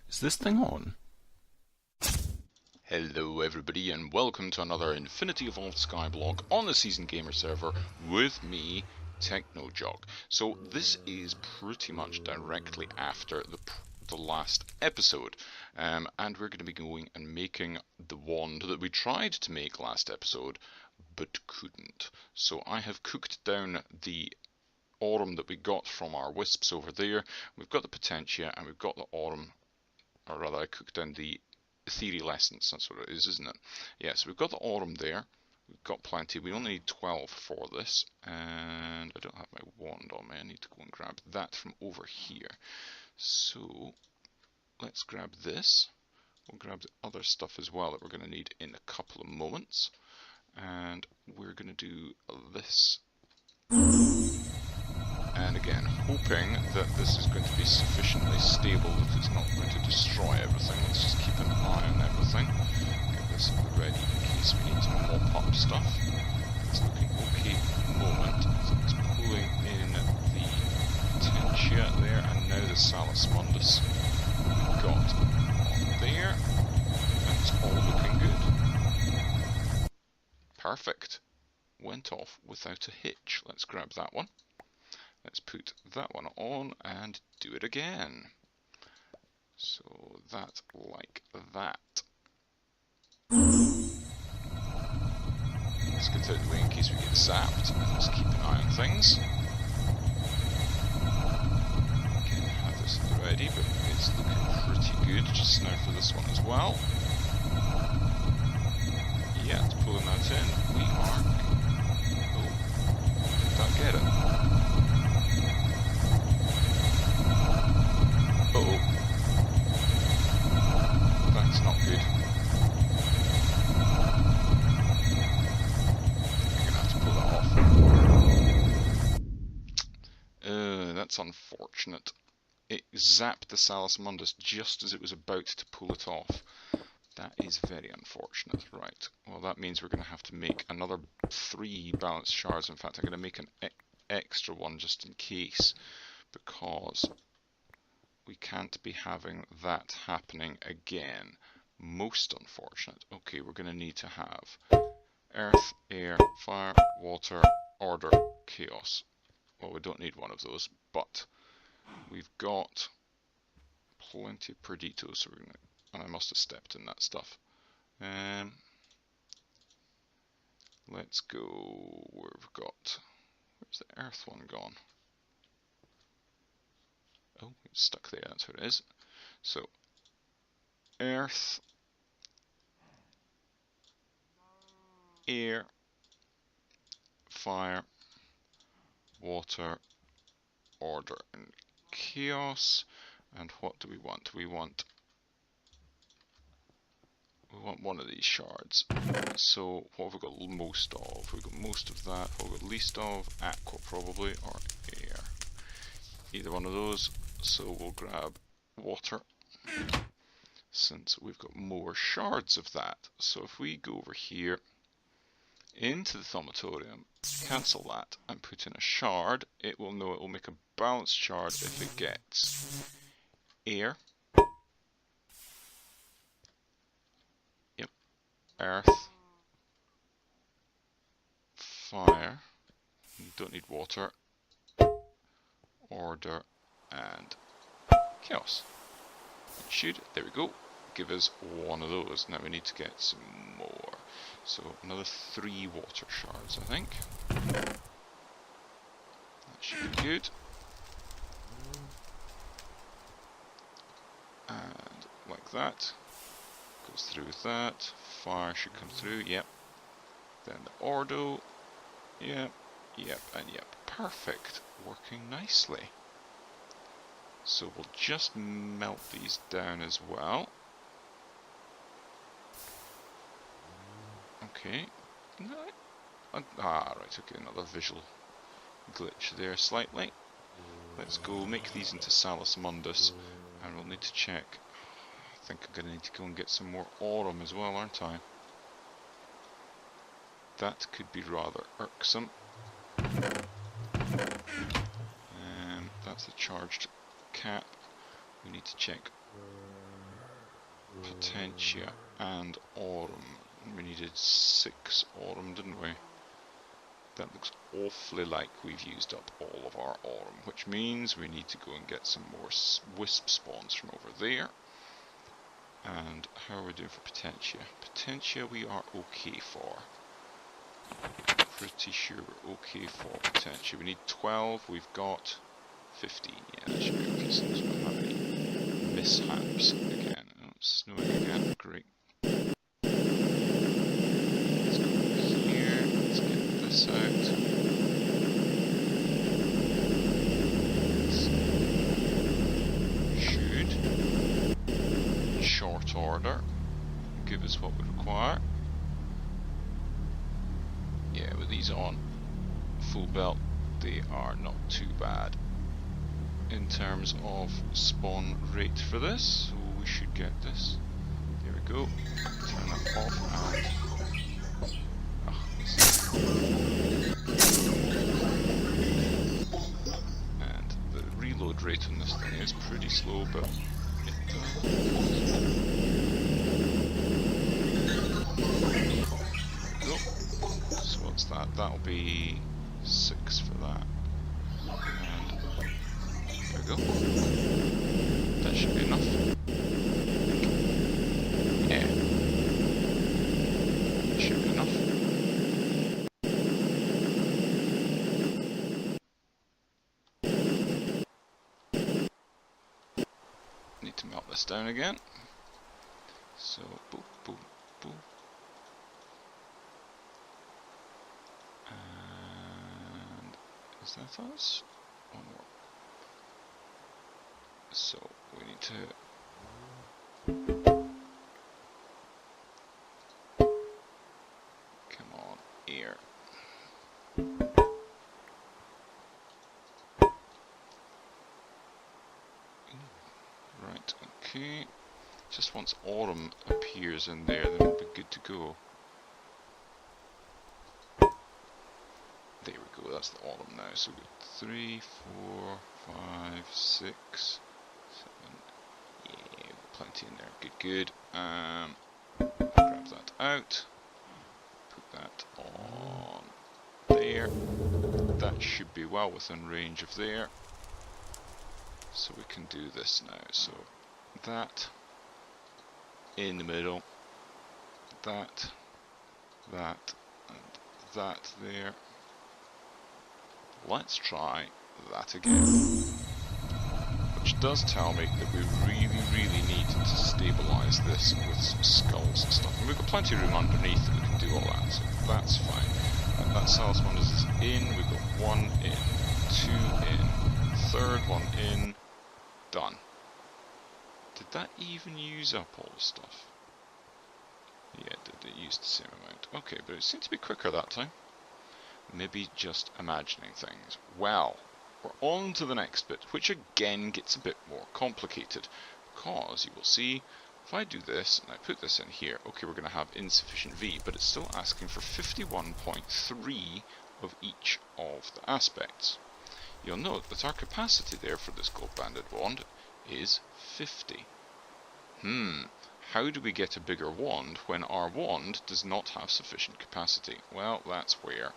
Is this thing on? Hello everybody and welcome to another Infinity Evolved Skyblock on the Season Gamer server with me, TechnoJock. So this is pretty much directly after the last episode, and we're going to be going and making the wand that we tried to make last episode but couldn't. So I have cooked down the aurum that we got from our wisps over there. We've got the potentia and we've got the aurum, or rather I cooked down the ethereal essence, that's what it is, isn't it? Yeah, so we've got the aurum there, we've got plenty, we only need 12 for this, and I don't have my wand on me, I need to go and grab that from over here. So, let's grab this, we'll grab the other stuff as well that we're going to need in a couple of moments, and we're going to do this. And again, hoping that this is going to be sufficiently stable that it's not going to destroy everything. Let's just keep an eye on everything. Get this ready in case we need to mop up stuff. It's looking okay at the moment. So it's pulling in the potentia there, and now the Salus Mundus we've got on there. And it's all looking good. Perfect. Went off without a hitch. Let's grab that one. Let's put that one on and do it again. So that like that. Let's get out of the way in case we get zapped, and let's keep an eye on things. Again, have this ready, but it's looking pretty good just now for this one as well. Yeah, it's pulling that in. We are... Oh, did that get it? Uh-oh. That's not good. You're gonna have to pull that off. That's unfortunate. It zapped the Salus Mundus just as it was about to pull it off. That is very unfortunate. Right, well that means we're going to have to make another 3 balanced shards. In fact, I'm going to make an extra one just in case, because we can't be having that happening again. Most unfortunate. Okay, we're going to need to have earth, air, fire, water, order, chaos. Well, we don't need one of those, but we've got plenty of Perditos, so we're going to, and I must have stepped in that stuff. Let's go where we've got, where's the earth one gone? Oh, it's stuck there, that's what it is. So, earth, air, fire, water, order, and chaos. And what do we want? We want one of these shards. So, what have we got most of? We've got most of that. What have we got least of? Aqua, probably, or air. Either one of those. So we'll grab water, since we've got more shards of that. So if we go over here into the thaumatorium, cancel that, and put in a shard, it will know it will make a balanced shard if it gets air, yep, earth, fire, you don't need water, order, and chaos. It should, there we go, give us one of those. Now we need to get some more. So another 3 water shards, I think. That should be good. And like that. Goes through with that. Fire should come through, yep. Then the ordo. Yep, yep, and yep. Perfect. Working nicely. So we'll just melt these down as well. Okay. Right, okay, another visual glitch there slightly. Let's go make these into Salus Mundus, and we'll need to check. I think I'm going to need to go and get some more aurum as well, aren't I? That could be rather irksome. That's a charged cap. We need to check Potentia and Aurum. We needed 6 Aurum, didn't we? That looks awfully like we've used up all of our Aurum, which means we need to go and get some more wisp spawns from over there. And how are we doing for Potentia? Potentia we are okay for. Pretty sure we're okay for Potentia. We need 12, we've got 15. Yeah, that should be okay. So we don't have any mishaps again. Oh, it's snowing again. Great. Let's go here. Let's get this out. Should, in short order, give us what we require. Yeah, with these on full belt, they are not too bad in terms of spawn rate for this, so we should get this. There we go. Turn that off and the reload rate on this thing is pretty slow, but it go. So what's that? That'll be 6 for that. And there we go. That should be enough. Yeah. Should be enough. Need to melt this down again. So, boop, boop, boop. And is that us? One more. So we need to come on here. Right, okay. Just once Aurum appears in there, then we'll be good to go. There we go, that's the Aurum now. So we've got 3, 4, 5, 6, 7. Yeah, plenty in there. Good, good. Grab that out. Put that on there. That should be well within range of there. So we can do this now. So that in the middle. That. That. And that there. Let's try that again. Which does tell me that we really need to stabilise this with some skulls and stuff. And we've got plenty of room underneath that we can do all that, so that's fine. And that salesman is in, we've got 1 in, 2 in, third one in, done. Did that even use up all the stuff? Yeah, it did. It used the same amount. Okay, but it seemed to be quicker that time. Maybe just imagining things. Well, we're on to the next bit, which again gets a bit more complicated, because you will see, if I do this, and I put this in here, okay, we're going to have insufficient V, but it's still asking for 51.3 of each of the aspects. You'll note that our capacity there for this gold-banded wand is 50. How do we get a bigger wand when our wand does not have sufficient capacity? Well, that's where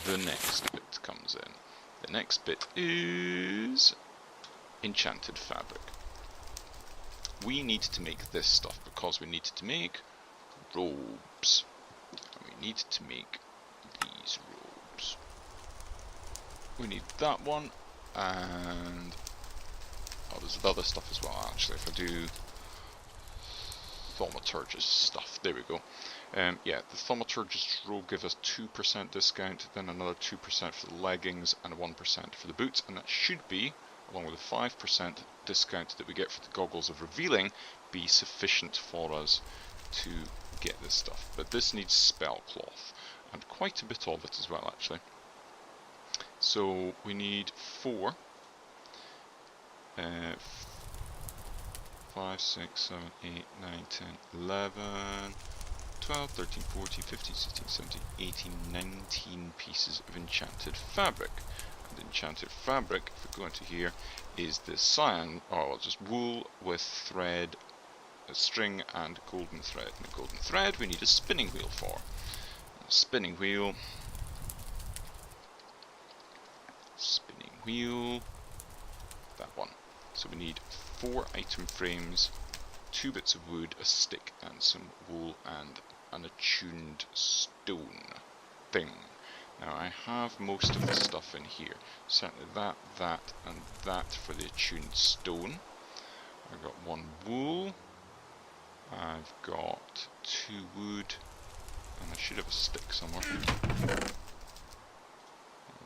the next bit comes in. The next bit is enchanted fabric. We need to make this stuff because we need to make robes. And we need to make these robes. We need that one, and oh, there's other stuff as well actually. If I do thaumaturgist stuff, there we go. Yeah, the thaumaturgist robe gives us 2% discount, then another 2% for the leggings and 1% for the boots, and that should be, along with the 5% discount that we get for the goggles of revealing, be sufficient for us to get this stuff. But this needs spell cloth, and quite a bit of it as well actually. So we need 4. 5, 6, 7, 8, 9, 10, 11, 12, 13, 14, 15, 16, 17, 18, 19 pieces of enchanted fabric. And enchanted fabric, if we go into here, is the cyan, or just wool with thread a string and golden thread. And the golden thread we need a spinning wheel for. And a spinning wheel, that one. So we need 4 item frames, 2 bits of wood, a stick and some wool and an attuned stone thing. Now I have most of the stuff in here. Certainly that, and that for the attuned stone. I've got 1 wool, I've got 2 wood, and I should have a stick somewhere. I've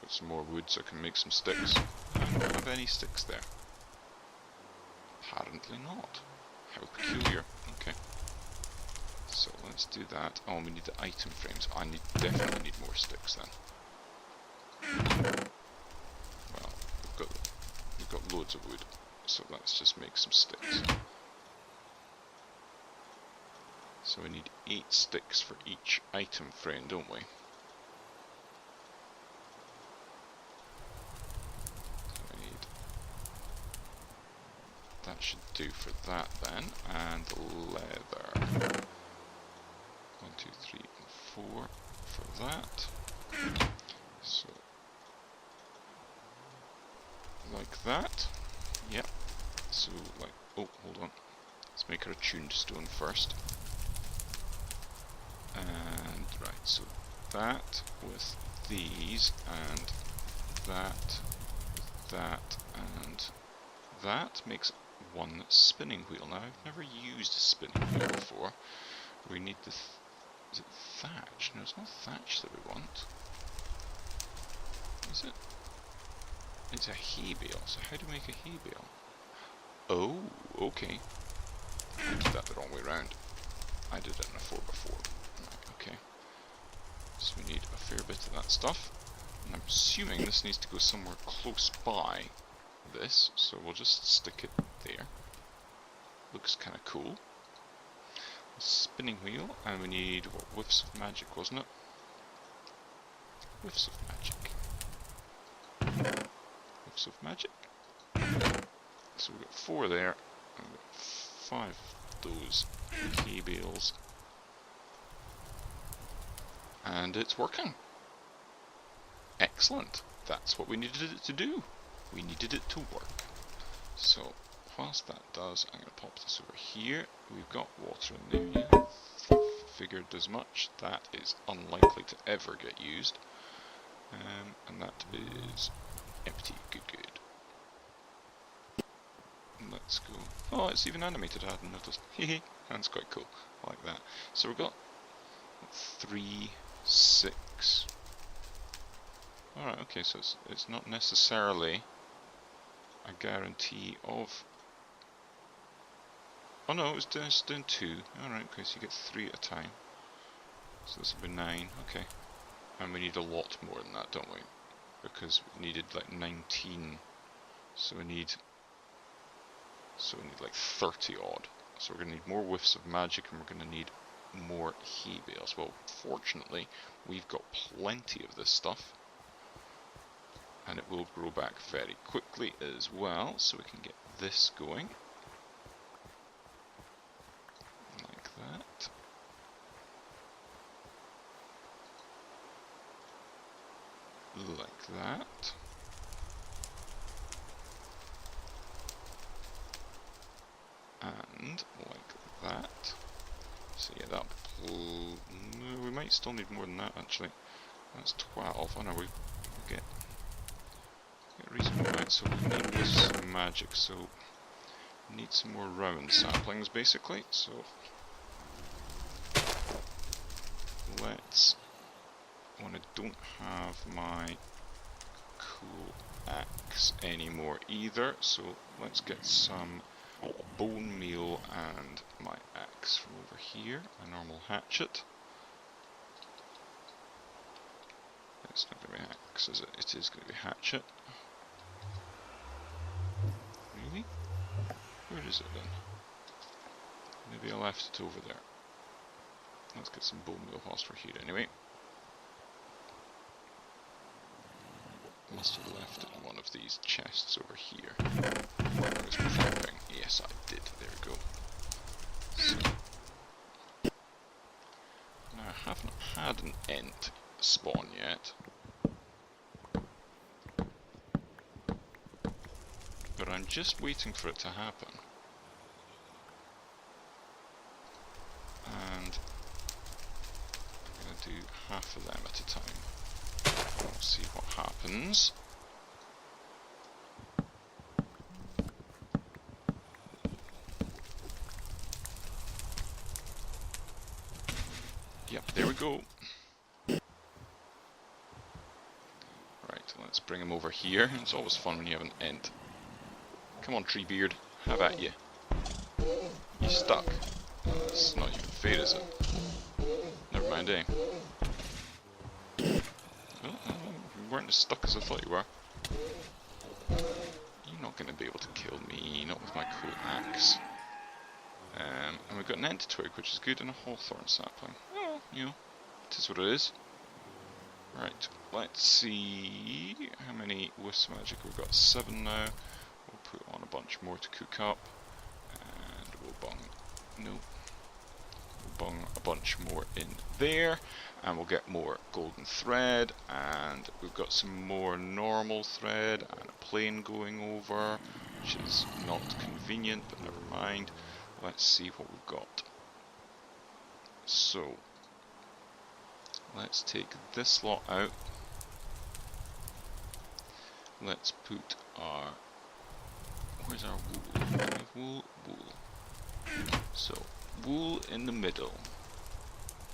got some more wood so I can make some sticks. I don't have any sticks there. Apparently not. How peculiar. Okay. So let's do that. Oh, we need the item frames. I definitely need more sticks then. Well, we've got loads of wood, so let's just make some sticks. So we need 8 sticks for each item frame, don't we? So we need, that should do for that then, and leather. 1, 2, 3, and 4 for that. So like that. Yep. So like, oh, hold on. Let's make our attuned stone first. And right, so that with these, and that with that, and that makes 1 spinning wheel. Now I've never used a spinning wheel before. We need the is it thatch? No, it's not thatch that we want. Is it? It's a hay bale. So how do we make a hay bale? Oh, okay. I did that the wrong way round. I did it in a 4x4. Right, okay. So we need a fair bit of that stuff. And I'm assuming this needs to go somewhere close by this, so we'll just stick it there. Looks kind of cool. A spinning wheel, and we need, what, whiffs of magic, wasn't it? Whiffs of magic. Whiffs of magic. So we've got 4 there, and we've got 5 of those hay bales. And it's working. Excellent. That's what we needed it to do. We needed it to work. So, whilst that does, I'm going to pop this over here. We've got water in there, yeah. Figured as much. That is unlikely to ever get used. And that is empty. Good, good. Let's go. Oh, it's even animated, I hadn't noticed. Hehe, that's quite cool. I like that. So we've got 3, 6. Alright, okay, so it's not necessarily a guarantee of... Oh no, it was just doing 2. Alright, okay, so you get 3 at a time. So this will be 9, okay. And we need a lot more than that, don't we? Because we needed like 19. So we need like 30 odd. So we're going to need more whiffs of magic, and we're going to need more hay bales. Well, fortunately, we've got plenty of this stuff. And it will grow back very quickly as well, so we can get this going. Like that. Like that. And like that. So yeah, that. We might still need more than that actually. That's 12. Oh no, we get reasonable amount. So we need this magic. So we need some more round saplings basically. So let's. When I don't have my cool axe anymore either, so let's get some bone meal and my axe from over here, a normal hatchet. It's not going to be axe, is it? It is going to be hatchet. Really? Where is it then? Maybe I left it over there. Let's get some bone meal whilst we're here anyway. Must have left it in one of these chests over here. I was preparing. Yes, I did. There we go. So, now I haven't had an ent spawn yet. But I'm just waiting for it to happen. And I'm going to do half of them at a time. We'll see what happens. Yep, there we go. Right, let's bring him over here. It's always fun when you have an ent. Come on, Treebeard, have at you. You stuck. It's not even fair, is it? Never mind, eh? Oh, you weren't as stuck as I thought you were. You're not going to be able to kill me, not with my cool axe. And we've got an ent twig, which is good, and a hawthorn sapling. Oh, you know, it is what it is. Right, let's see how many wisps of magic we've got. 7 now. We'll put on a bunch more to cook up, and we'll bung. No. We'll bung a bunch more in there, and we'll get more golden thread, and we've got some more normal thread and a plane going over, which is not convenient, but never mind. Let's see what we've got. So, let's take this lot out. Let's put our... Where's our wool? Wool, wool. So, wool in the middle.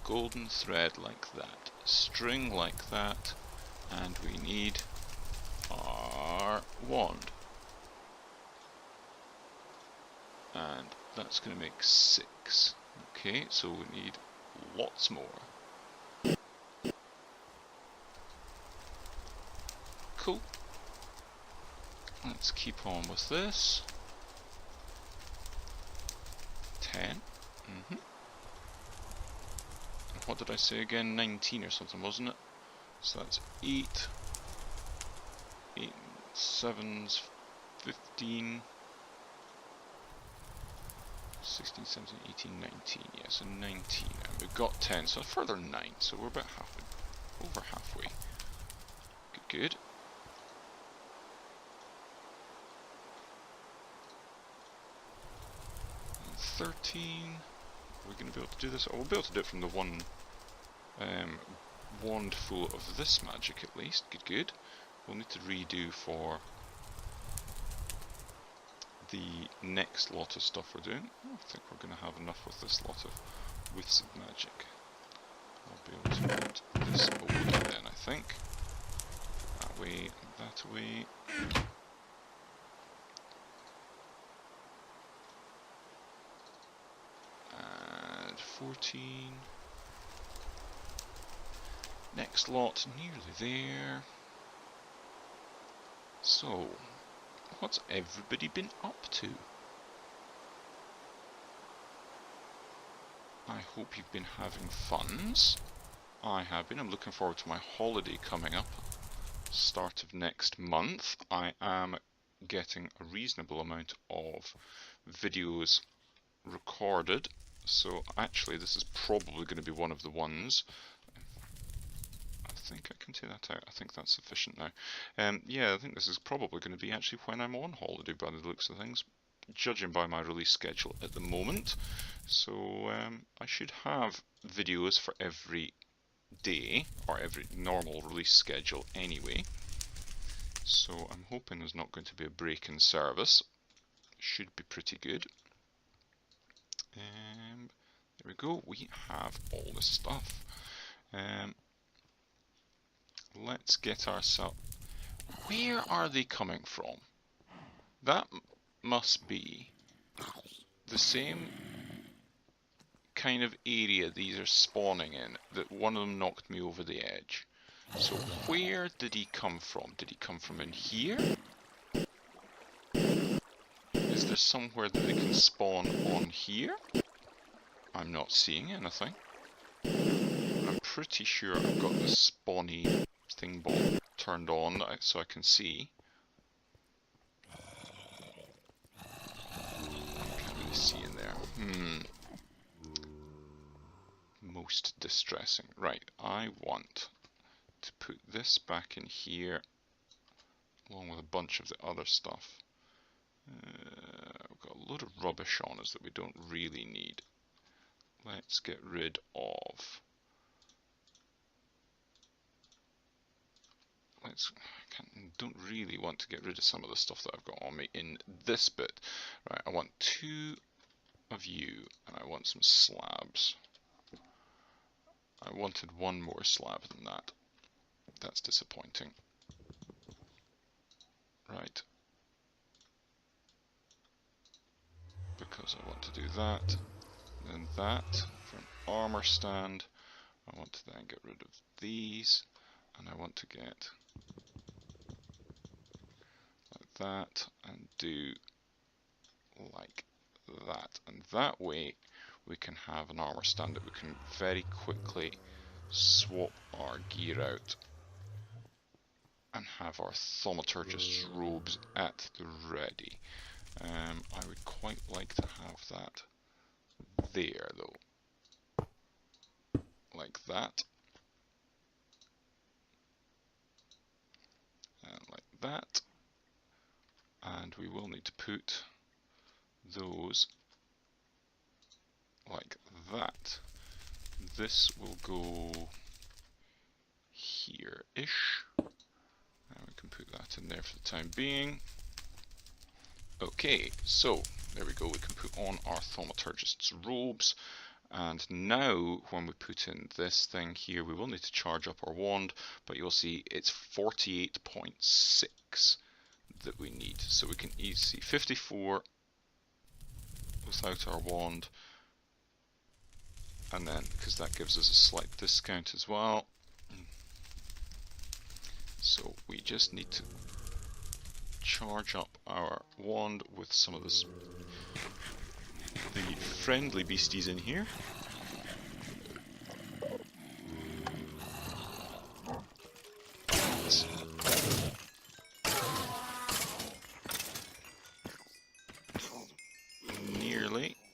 Golden thread like that. String like that. And we need our wand. And that's going to make 6. Okay, so we need lots more. Cool. Let's keep on with this. 10. And what did I say again? 19 or something, wasn't it? So that's 8. 8, 7's 15. 16, 17, 18, 19. Yeah, so 19. And we've got 10, so a further 9. So we're about halfway. Over halfway. Good, good. 13. We're going to be able to do this. Oh, we'll be able to do it from the one wand full of this magic at least. Good, good. We'll need to redo for the next lot of stuff we're doing. I think we're going to have enough with this lot of wisps of magic. I'll be able to put this away then, I think. That way, that way. 14. Next lot, nearly there. So, what's everybody been up to? I hope you've been having funs. I have been. I'm looking forward to my holiday coming up. Start of next month. I am getting a reasonable amount of videos recorded. So actually this is probably going to be one of the ones. I think I can take that out. I think that's sufficient now. Yeah, I think this is probably going to be actually when I'm on holiday by the looks of things, judging by my release schedule at the moment. So I should have videos for every day, or every normal release schedule anyway. So I'm hoping there's not going to be a break in service. Should be pretty good. There we go, we have all this stuff. Let's get ourselves... Where are they coming from? That must be the same kind of area these are spawning in, that one of them knocked me over the edge. So where did he come from? Did he come from in here? Is there somewhere that they can spawn on here? I'm not seeing anything. I'm pretty sure I've got the spawny thing ball turned on so I can see. Can't really see in there. most distressing. Right, I want to put this back in here along with a bunch of the other stuff. We've got a load of rubbish on us that we don't really need. Let's get rid of... don't really want to get rid of some of the stuff that I've got on me in this bit. Right, I want 2 of you, and I want some slabs. I wanted 1 more slab than that. That's disappointing. Right. Because I want to do that, then that for an armor stand. I want to then get rid of these, and I want to get like that and do like that. And that way we can have an armor stand that we can very quickly swap our gear out and have our thaumaturgist's robes at the ready. I would quite like to have that there though, like that, and like that, and we will need to put those like that. This will go here-ish, and we can put that in there for the time being. Okay, so there we go, we can put on our thaumaturgist's robes, and now when we put in this thing here, we will need to charge up our wand, but you'll see it's 48.6 that we need, so we can easily see 54 without our wand, and then, because that gives us a slight discount as well, so we just need to charge up our wand with some of the friendly beasties in here.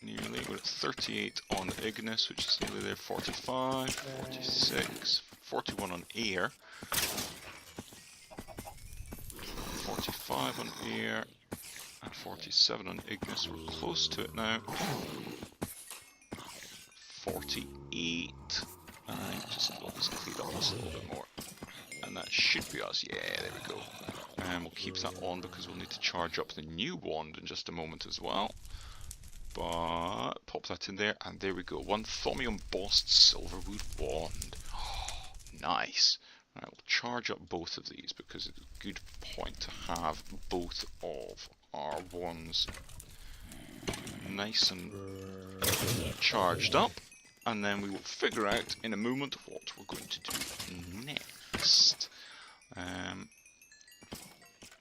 Nearly, we're at 38 on the Ignis, which is nearly there, 45, 46, 41 on air. 45 on air and 47 on Ignis. We're close to it now. 48. And just let's clean up this a little bit more. And that should be us. Yeah, there we go. And we'll keep that on because we'll need to charge up the new wand in just a moment as well. But pop that in there, and there we go. 1 Thaumy embossed silverwood wand. Oh, nice. Right, we'll charge up both of these because it's a good point to have both of our wands nice and charged up, and then we will figure out in a moment what we're going to do next.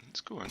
Let's go in.